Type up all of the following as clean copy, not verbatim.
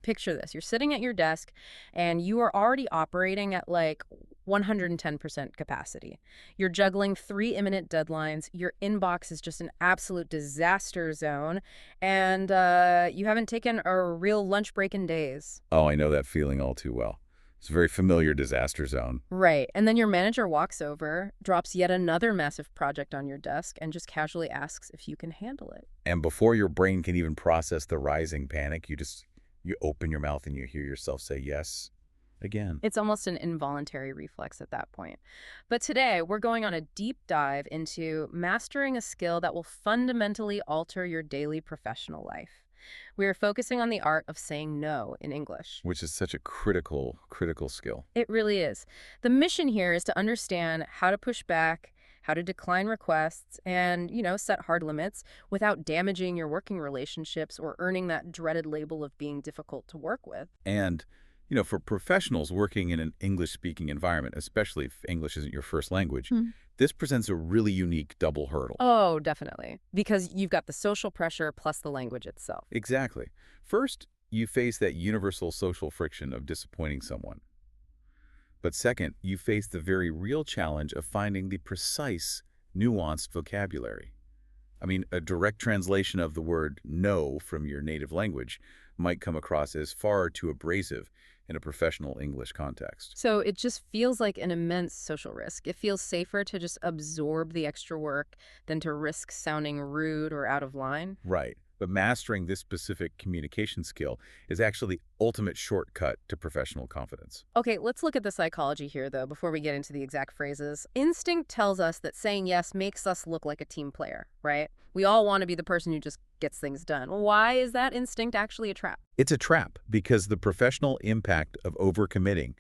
Picture this. You're sitting at your desk and you are already operating at like 110% capacity. You're juggling three imminent deadlines. Your inbox is just an absolute disaster zone. And you haven't taken a real lunch break in days. Oh, I know that feeling all too well. It's a very familiar disaster zone. Right. And then your manager walks over, drops yet another massive project on your desk, and just casually asks if you can handle it. And before your brain can even process the rising panic, you open your mouth and you hear yourself say yes again. It's almost an involuntary reflex at that point. But today, we're going on a deep dive into mastering a skill that will fundamentally alter your daily professional life. We are focusing on the art of saying no in English. Which is such a critical skill. It really is. The mission here is to understand how to push back, how to decline requests, and, set hard limits without damaging your working relationships or earning that dreaded label of being difficult to work with. And, for professionals working in an English-speaking environment, especially if English isn't your first language, this presents a really unique double hurdle. Oh, definitely. Because you've got the social pressure plus the language itself. Exactly. First, you face that universal social friction of disappointing someone. But second, you face the very real challenge of finding the precise, nuanced vocabulary. I mean, a direct translation of the word no from your native language might come across as far too abrasive in a professional English context. So it just feels like an immense social risk. It feels safer to just absorb the extra work than to risk sounding rude or out of line. Right. But mastering this specific communication skill is actually the ultimate shortcut to professional confidence. Okay, let's look at the psychology here, though, before we get into the exact phrases. Instinct tells us that saying yes makes us look like a team player, right? We all want to be the person who just gets things done. Why is that instinct actually a trap? It's a trap because the professional impact of overcommitting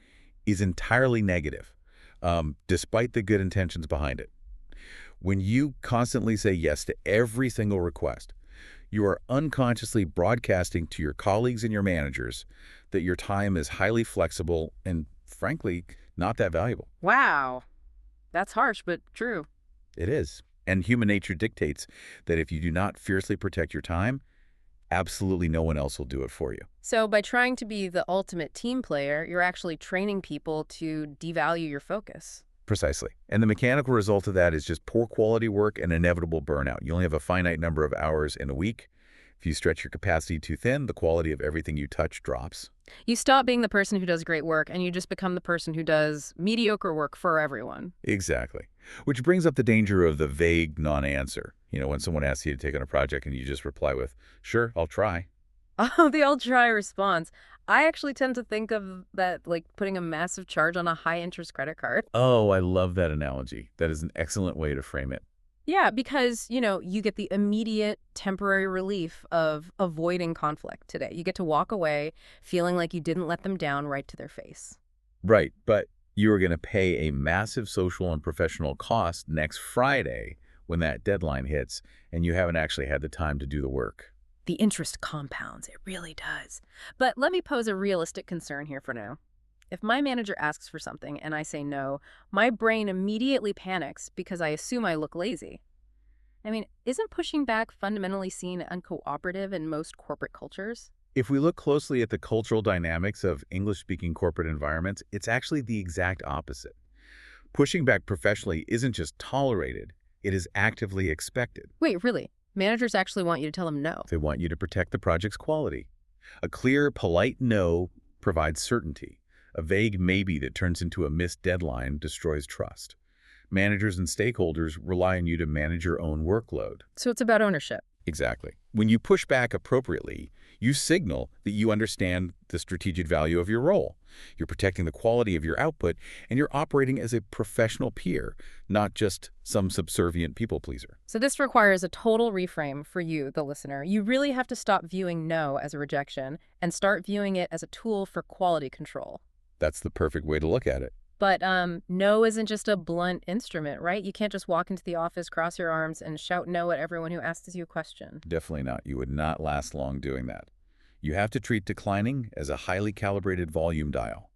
is entirely negative, despite the good intentions behind it. When you constantly say yes to every single request, you are unconsciously broadcasting to your colleagues and your managers that your time is highly flexible and, frankly, not that valuable. Wow. That's harsh, but true. It is. And human nature dictates that if you do not fiercely protect your time, absolutely no one else will do it for you. So by trying to be the ultimate team player, you're actually training people to devalue your focus. Precisely. And the mechanical result of that is just poor quality work and inevitable burnout. You only have a finite number of hours in a week. If you stretch your capacity too thin, the quality of everything you touch drops. You stop being the person who does great work, and you just become the person who does mediocre work for everyone. Exactly. Which brings up the danger of the vague non-answer. When someone asks you to take on a project and you just reply with, "Sure, I'll try." Oh, the I'll try response. I actually tend to think of that like putting a massive charge on a high-interest credit card. Oh, I love that analogy. That is an excellent way to frame it. Yeah, because, you get the immediate temporary relief of avoiding conflict today. You get to walk away feeling like you didn't let them down right to their face. Right, but you are going to pay a massive social and professional cost next Friday when that deadline hits, and you haven't actually had the time to do the work. The interest compounds. It really does. But let me pose a realistic concern here for now. If my manager asks for something and I say no, my brain immediately panics because I assume I look lazy. I mean, isn't pushing back fundamentally seen as uncooperative in most corporate cultures? If we look closely at the cultural dynamics of English-speaking corporate environments, it's actually the exact opposite. Pushing back professionally isn't just tolerated, it is actively expected. Wait, really? Managers actually want you to tell them no? They want you to protect the project's quality. A clear, polite no provides certainty. A vague maybe that turns into a missed deadline destroys trust. Managers and stakeholders rely on you to manage your own workload. So it's about ownership. Exactly. When you push back appropriately, you signal that you understand the strategic value of your role. You're protecting the quality of your output, and you're operating as a professional peer, not just some subservient people pleaser. So this requires a total reframe for you, the listener. You really have to stop viewing no as a rejection and start viewing it as a tool for quality control. That's the perfect way to look at it. But no isn't just a blunt instrument, right? You can't just walk into the office, cross your arms, and shout no at everyone who asks you a question. Definitely not. You would not last long doing that. You have to treat declining as a highly calibrated volume dial.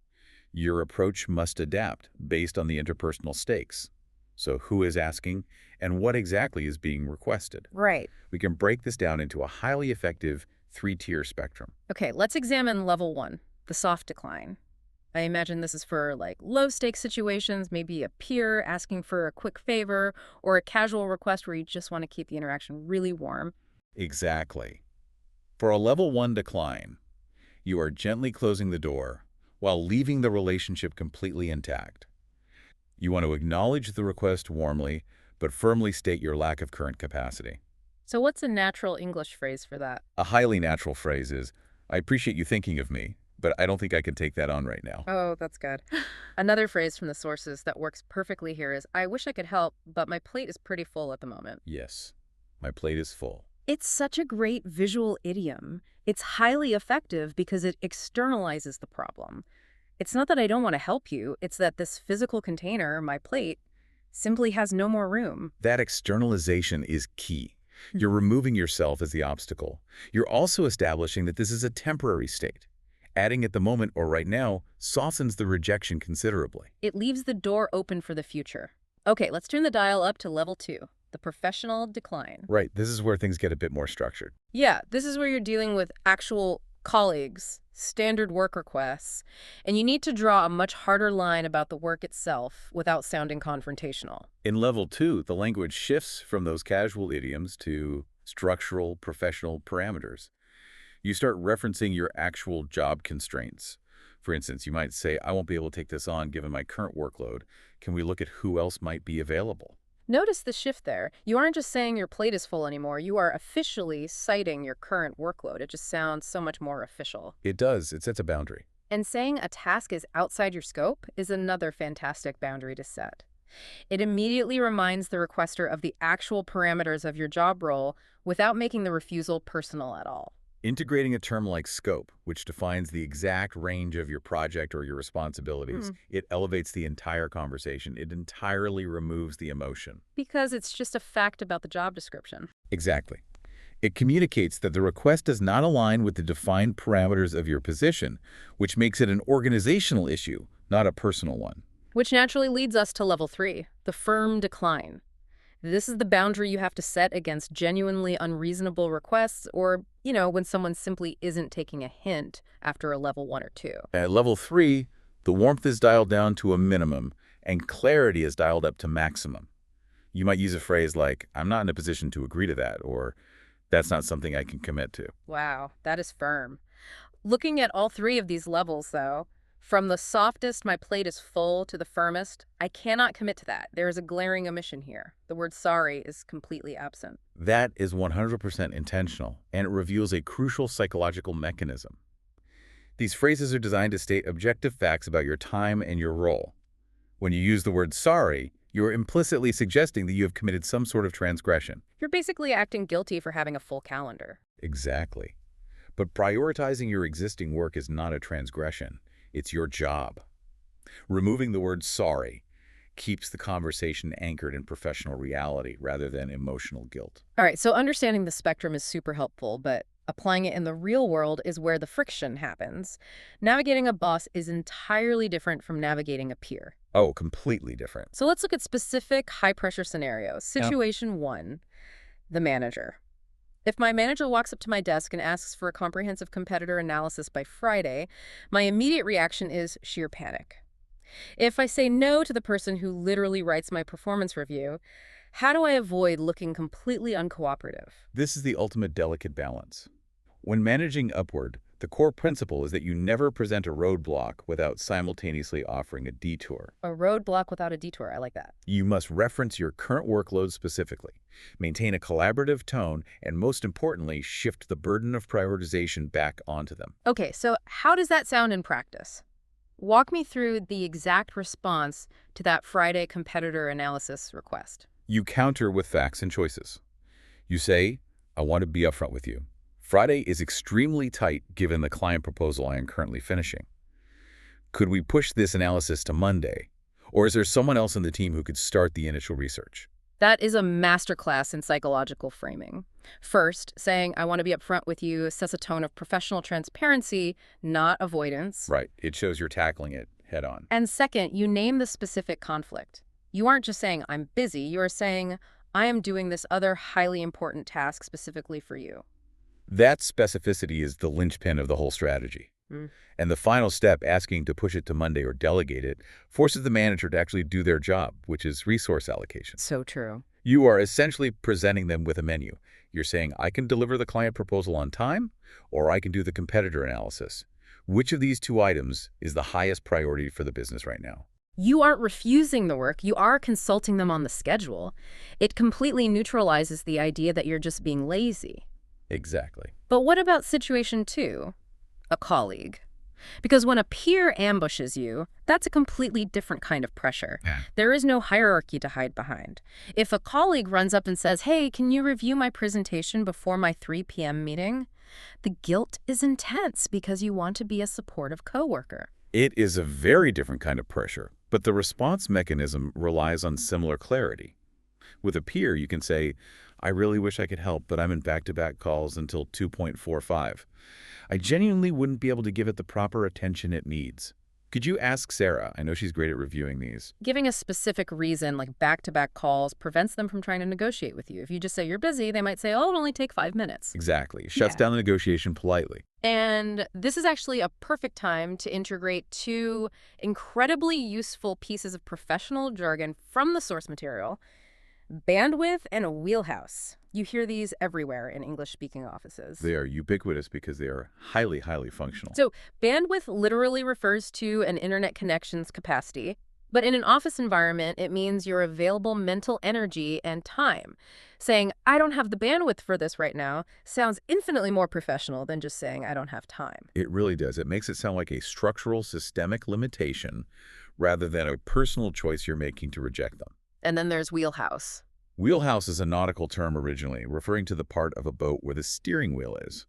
Your approach must adapt based on the interpersonal stakes. So who is asking and what exactly is being requested? Right. We can break this down into a highly effective three-tier spectrum. Okay, let's examine level 1, the soft decline. I imagine this is for like low-stakes situations, maybe a peer asking for a quick favor or a casual request where you just want to keep the interaction really warm. Exactly. For a level 1 decline, you are gently closing the door while leaving the relationship completely intact. You want to acknowledge the request warmly, but firmly state your lack of current capacity. So what's a natural English phrase for that? A highly natural phrase is, I appreciate you thinking of me, but I don't think I can take that on right now. Oh, that's good. Another phrase from the sources that works perfectly here is, I wish I could help, but my plate is pretty full at the moment. Yes, my plate is full. It's such a great visual idiom. It's highly effective because it externalizes the problem. It's not that I don't want to help you, it's that this physical container, my plate, simply has no more room. That externalization is key. You're removing yourself as the obstacle. You're also establishing that this is a temporary state. Adding at the moment or right now softens the rejection considerably. It leaves the door open for the future. Okay, let's turn the dial up to level 2, the professional decline. Right, this is where things get a bit more structured. Yeah, this is where you're dealing with actual colleagues, standard work requests, and you need to draw a much harder line about the work itself without sounding confrontational. In level 2, the language shifts from those casual idioms to structural, professional parameters. You start referencing your actual job constraints. For instance, you might say, I won't be able to take this on given my current workload. Can we look at who else might be available? Notice the shift there. You aren't just saying your plate is full anymore. You are officially citing your current workload. It just sounds so much more official. It does. It sets a boundary. And saying a task is outside your scope is another fantastic boundary to set. It immediately reminds the requester of the actual parameters of your job role without making the refusal personal at all. Integrating a term like scope, which defines the exact range of your project or your responsibilities, it elevates the entire conversation. It entirely removes the emotion. Because it's just a fact about the job description. Exactly. It communicates that the request does not align with the defined parameters of your position, which makes it an organizational issue, not a personal one. Which naturally leads us to level 3, the firm decline. This is the boundary you have to set against genuinely unreasonable requests or, when someone simply isn't taking a hint after a level 1 or 2. At level 3, the warmth is dialed down to a minimum and clarity is dialed up to maximum. You might use a phrase like, I'm not in a position to agree to that, or that's not something I can commit to. Wow, that is firm. Looking at all 3 of these levels, though, from the softest, my plate is full, to the firmest, I cannot commit to that. There is a glaring omission here. The word sorry is completely absent. That is 100% intentional, and it reveals a crucial psychological mechanism. These phrases are designed to state objective facts about your time and your role. When you use the word sorry, you are implicitly suggesting that you have committed some sort of transgression. You're basically acting guilty for having a full calendar. Exactly. But prioritizing your existing work is not a transgression. It's your job. Removing the word sorry keeps the conversation anchored in professional reality rather than emotional guilt. All right, so understanding the spectrum is super helpful, but applying it in the real world is where the friction happens. Navigating a boss is entirely different from navigating a peer. Oh, completely different. So let's look at specific high-pressure scenarios. Situation 1, the manager. If my manager walks up to my desk and asks for a comprehensive competitor analysis by Friday, my immediate reaction is sheer panic. If I say no to the person who literally writes my performance review, how do I avoid looking completely uncooperative? This is the ultimate delicate balance. When managing upward, the core principle is that you never present a roadblock without simultaneously offering a detour. A roadblock without a detour, I like that. You must reference your current workload specifically, maintain a collaborative tone, and most importantly, shift the burden of prioritization back onto them. Okay, so how does that sound in practice? Walk me through the exact response to that Friday competitor analysis request. You counter with facts and choices. You say, I want to be upfront with you. Friday is extremely tight given the client proposal I am currently finishing. Could we push this analysis to Monday? Or is there someone else in the team who could start the initial research? That is a masterclass in psychological framing. First, saying, I want to be upfront with you sets a tone of professional transparency, not avoidance. Right. It shows you're tackling it head on. And second, you name the specific conflict. You aren't just saying, I'm busy. You are saying, I am doing this other highly important task specifically for you. That specificity is the linchpin of the whole strategy. Mm, And the final step, asking to push it to Monday or delegate it, forces the manager to actually do their job, which is resource allocation. so true. You are essentially presenting them with a menu. You're saying, I can deliver the client proposal on time, or I can do the competitor analysis. Which of these two items is the highest priority for the business right now? You aren't refusing the work, you are consulting them on the schedule. It completely neutralizes the idea that you're just being lazy. Exactly. But what about situation two? A colleague. Because when a peer ambushes you, that's a completely different kind of pressure. Yeah. There is no hierarchy to hide behind. If a colleague runs up and says, hey, can you review my presentation before my 3 p.m. meeting? The guilt is intense because you want to be a supportive coworker. It is a very different kind of pressure, but the response mechanism relies on similar clarity. With a peer, you can say, I really wish I could help, but I'm in back-to-back calls until 2.45. I genuinely wouldn't be able to give it the proper attention it needs. Could you ask Sarah? I know she's great at reviewing these. Giving a specific reason, like back-to-back calls, prevents them from trying to negotiate with you. If you just say you're busy, they might say, oh, it'll only take 5 minutes. Exactly. Shuts Yeah. down the negotiation politely. And this is actually a perfect time to integrate two incredibly useful pieces of professional jargon from the source material: bandwidth and a wheelhouse. You hear these everywhere in English-speaking offices. They are ubiquitous because they are highly, highly functional. So bandwidth literally refers to an internet connection's capacity, but in an office environment, it means your available mental energy and time. Saying, I don't have the bandwidth for this right now, sounds infinitely more professional than just saying, I don't have time. It really does. It makes it sound like a structural, systemic limitation rather than a personal choice you're making to reject them. And then there's wheelhouse. Wheelhouse is a nautical term originally, referring to the part of a boat where the steering wheel is.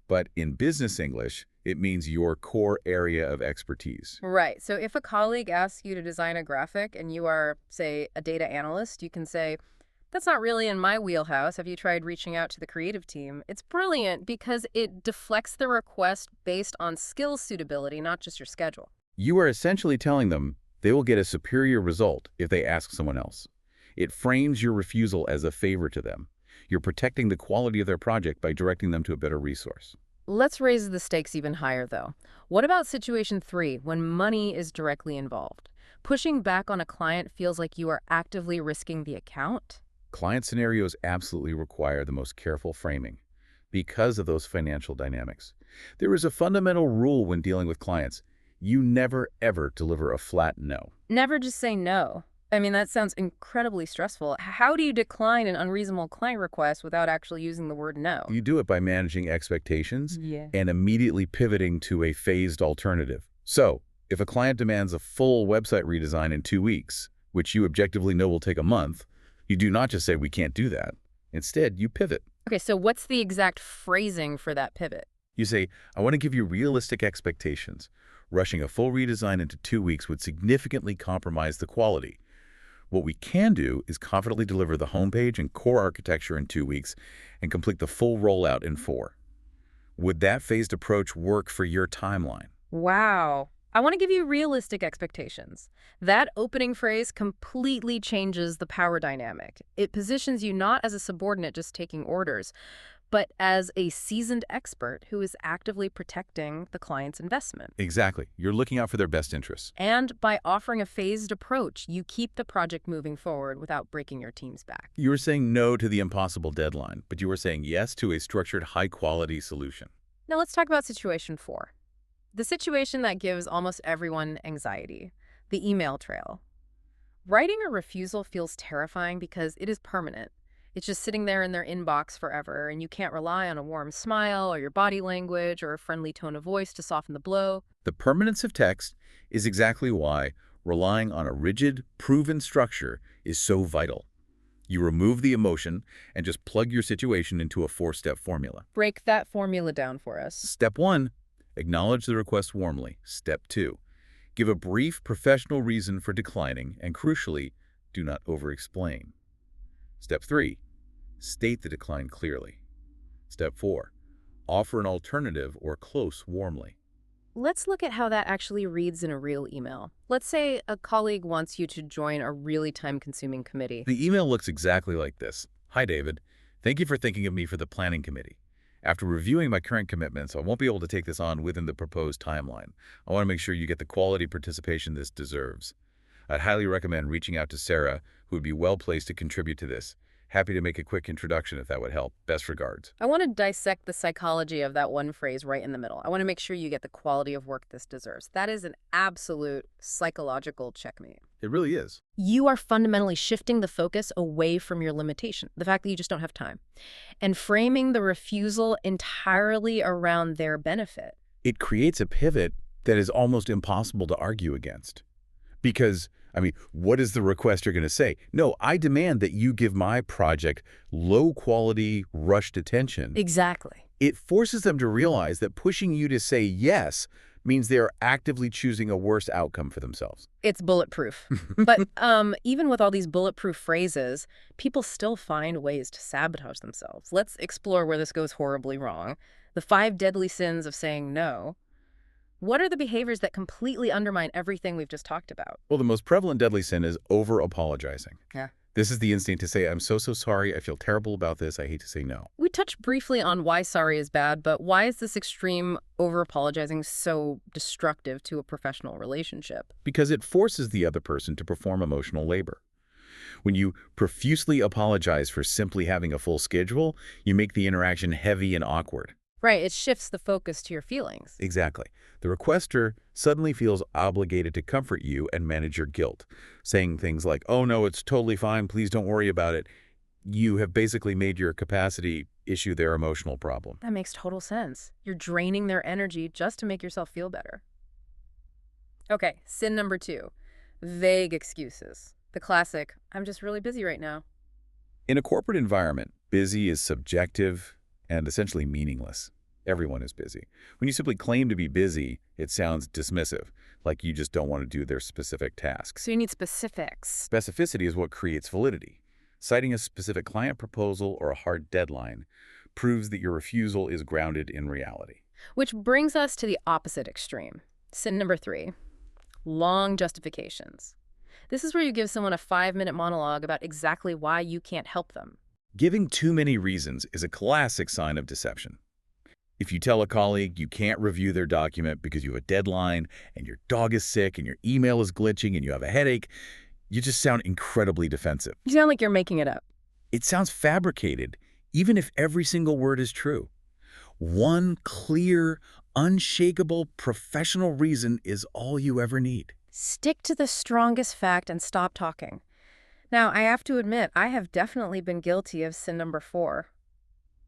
But in business English, it means your core area of expertise. Right. So if a colleague asks you to design a graphic and you are, say, a data analyst, you can say, that's not really in my wheelhouse. Have you tried reaching out to the creative team? It's brilliant because it deflects the request based on skill suitability, not just your schedule. You are essentially telling them they will get a superior result if they ask someone else. It frames your refusal as a favor to them. You're protecting the quality of their project by directing them to a better resource. Let's raise the stakes even higher, though. What about situation three, when money is directly involved? Pushing back on a client feels like you are actively risking the account? Client scenarios absolutely require the most careful framing because of those financial dynamics. There is a fundamental rule when dealing with clients. You never, ever deliver a flat no. Never just say no. I mean, that sounds incredibly stressful. How do you decline an unreasonable client request without actually using the word no? You do it by managing expectations Yeah. and immediately pivoting to a phased alternative. So, if a client demands a full website redesign in 2 weeks, which you objectively know will take a month, you do not just say, we can't do that. Instead, you pivot. Okay, so what's the exact phrasing for that pivot? You say, I want to give you realistic expectations. Rushing a full redesign into 2 weeks would significantly compromise the quality. What we can do is confidently deliver the homepage and core architecture in 2 weeks and complete the full rollout in 4. Would that phased approach work for your timeline? Wow. I want to give you realistic expectations. That opening phrase completely changes the power dynamic. It positions you not as a subordinate just taking orders, but as a seasoned expert who is actively protecting the client's investment. Exactly. You're looking out for their best interests. And by offering a phased approach, you keep the project moving forward without breaking your team's back. You were saying no to the impossible deadline, but you were saying yes to a structured, high-quality solution. Now let's talk about situation 4. The situation that gives almost everyone anxiety, the email trail. Writing a refusal feels terrifying because it is permanent. It's just sitting there in their inbox forever, and you can't rely on a warm smile or your body language or a friendly tone of voice to soften the blow. The permanence of text is exactly why relying on a rigid, proven structure is so vital. You remove the emotion and just plug your situation into a 4-step formula. Break that formula down for us. Step 1, acknowledge the request warmly. Step 2, give a brief professional reason for declining, and crucially, do not over-explain. Step 3, state the decline clearly. Step 4, offer an alternative or close warmly. Let's look at how that actually reads in a real email. Let's say a colleague wants you to join a really time-consuming committee. The email looks exactly like this. Hi, David. Thank you for thinking of me for the planning committee. After reviewing my current commitments, I won't be able to take this on within the proposed timeline. I want to make sure you get the quality participation this deserves. I'd highly recommend reaching out to Sarah, who would be well placed to contribute to this. Happy to make a quick introduction if that would help. Best regards. I want to dissect the psychology of that one phrase right in the middle. I want to make sure you get the quality of work this deserves. That is an absolute psychological checkmate. It really is. You are fundamentally shifting the focus away from your limitation, the fact that you just don't have time, and framing the refusal entirely around their benefit. It creates a pivot that is almost impossible to argue against. Because, what is the requester going to say? No, I demand that you give my project low-quality, rushed attention. Exactly. It forces them to realize that pushing you to say yes means they are actively choosing a worse outcome for themselves. It's bulletproof. But even with all these bulletproof phrases, people still find ways to sabotage themselves. Let's explore where this goes horribly wrong. The 5 deadly sins of saying no. What are the behaviors that completely undermine everything we've just talked about? Well, the most prevalent deadly sin is over-apologizing. Yeah. This is the instinct to say, I'm so sorry, I feel terrible about this, I hate to say no. We touched briefly on why sorry is bad, but why is this extreme over-apologizing so destructive to a professional relationship? Because it forces the other person to perform emotional labor. When you profusely apologize for simply having a full schedule, you make the interaction heavy and awkward. Right, it shifts the focus to your feelings. Exactly. The requester suddenly feels obligated to comfort you and manage your guilt, saying things like, oh no, it's totally fine, please don't worry about it. You have basically made your capacity issue their emotional problem. That makes total sense. You're draining their energy just to make yourself feel better. Okay, sin number 2, vague excuses. The classic, I'm just really busy right now. In a corporate environment, busy is subjective and essentially meaningless. Everyone is busy. When you simply claim to be busy, it sounds dismissive, like you just don't want to do their specific tasks. So you need specifics. Specificity is what creates validity. Citing a specific client proposal or a hard deadline proves that your refusal is grounded in reality. Which brings us to the opposite extreme. Sin number 3, long justifications. This is where you give someone a 5-minute monologue about exactly why you can't help them. Giving too many reasons is a classic sign of deception. If you tell a colleague you can't review their document because you have a deadline and your dog is sick and your email is glitching and you have a headache, you just sound incredibly defensive. You sound like you're making it up. It sounds fabricated, even if every single word is true. One clear, unshakable, professional reason is all you ever need. Stick to the strongest fact and stop talking. Now, I have to admit, I have definitely been guilty of sin number 4.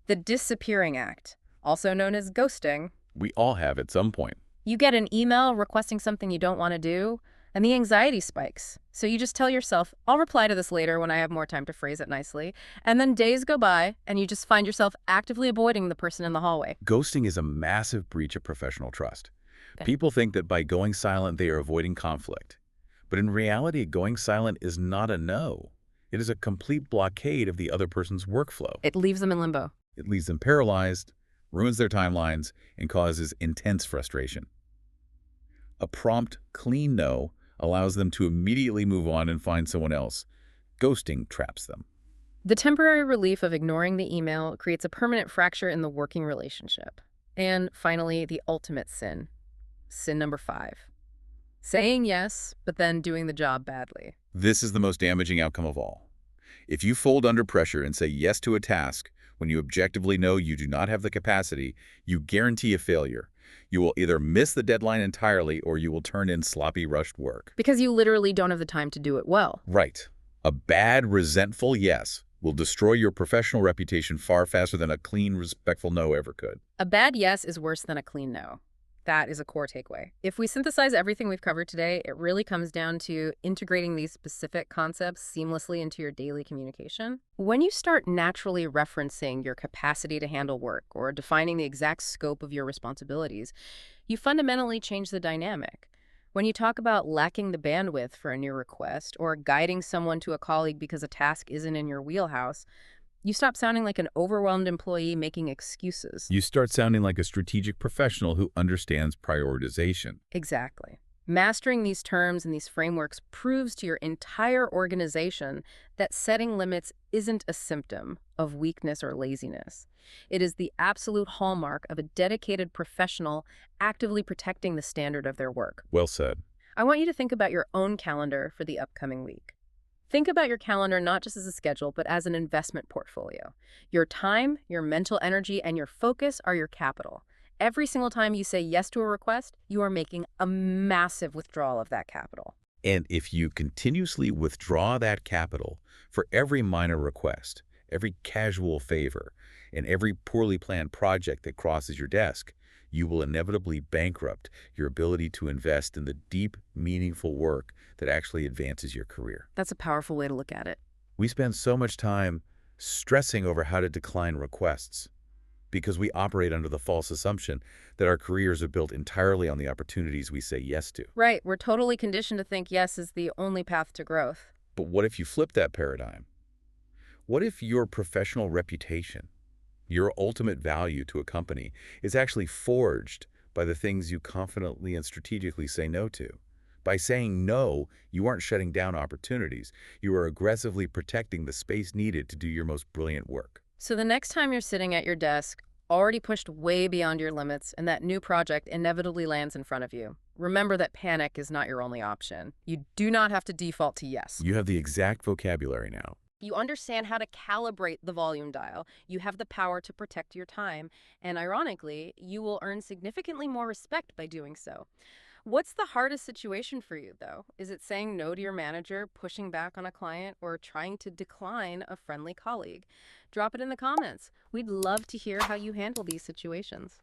The disappearing act, also known as ghosting. We all have at some point. You get an email requesting something you don't want to do, and the anxiety spikes. So you just tell yourself, I'll reply to this later when I have more time to phrase it nicely. And then days go by, and you just find yourself actively avoiding the person in the hallway. Ghosting is a massive breach of professional trust. Okay. People think that by going silent, they are avoiding conflict. But in reality, going silent is not a no. It is a complete blockade of the other person's workflow. It leaves them in limbo. It leaves them paralyzed, ruins their timelines, and causes intense frustration. A prompt, clean no allows them to immediately move on and find someone else. Ghosting traps them. The temporary relief of ignoring the email creates a permanent fracture in the working relationship. And finally, the ultimate sin. Sin number 5. Saying yes, but then doing the job badly. This is the most damaging outcome of all. If you fold under pressure and say yes to a task when you objectively know you do not have the capacity, you guarantee a failure. You will either miss the deadline entirely or you will turn in sloppy, rushed work. Because you literally don't have the time to do it well. Right. A bad, resentful yes will destroy your professional reputation far faster than a clean, respectful no ever could. A bad yes is worse than a clean no. That is a core takeaway. If we synthesize everything we've covered today, it really comes down to integrating these specific concepts seamlessly into your daily communication. When you start naturally referencing your capacity to handle work or defining the exact scope of your responsibilities, you fundamentally change the dynamic. When you talk about lacking the bandwidth for a new request or guiding someone to a colleague because a task isn't in your wheelhouse, you stop sounding like an overwhelmed employee making excuses. You start sounding like a strategic professional who understands prioritization. Exactly. Mastering these terms and these frameworks proves to your entire organization that setting limits isn't a symptom of weakness or laziness. It is the absolute hallmark of a dedicated professional actively protecting the standard of their work. Well said. I want you to think about your own calendar for the upcoming week. Think about your calendar not just as a schedule, but as an investment portfolio. Your time, your mental energy, and your focus are your capital. Every single time you say yes to a request, you are making a massive withdrawal of that capital. And if you continuously withdraw that capital for every minor request, every casual favor, and every poorly planned project that crosses your desk, you will inevitably bankrupt your ability to invest in the deep, meaningful work that actually advances your career. That's a powerful way to look at it. We spend so much time stressing over how to decline requests because we operate under the false assumption that our careers are built entirely on the opportunities we say yes to. Right, we're totally conditioned to think yes is the only path to growth. But what if you flip that paradigm? What if your professional reputation, your ultimate value to a company, is actually forged by the things you confidently and strategically say no to? By saying no, you aren't shutting down opportunities. You are aggressively protecting the space needed to do your most brilliant work. So the next time you're sitting at your desk, already pushed way beyond your limits, and that new project inevitably lands in front of you, remember that panic is not your only option. You do not have to default to yes. You have the exact vocabulary now. You understand how to calibrate the volume dial. You have the power to protect your time. And ironically, you will earn significantly more respect by doing so. What's the hardest situation for you, though? Is it saying no to your manager, pushing back on a client, or trying to decline a friendly colleague? Drop it in the comments. We'd love to hear how you handle these situations.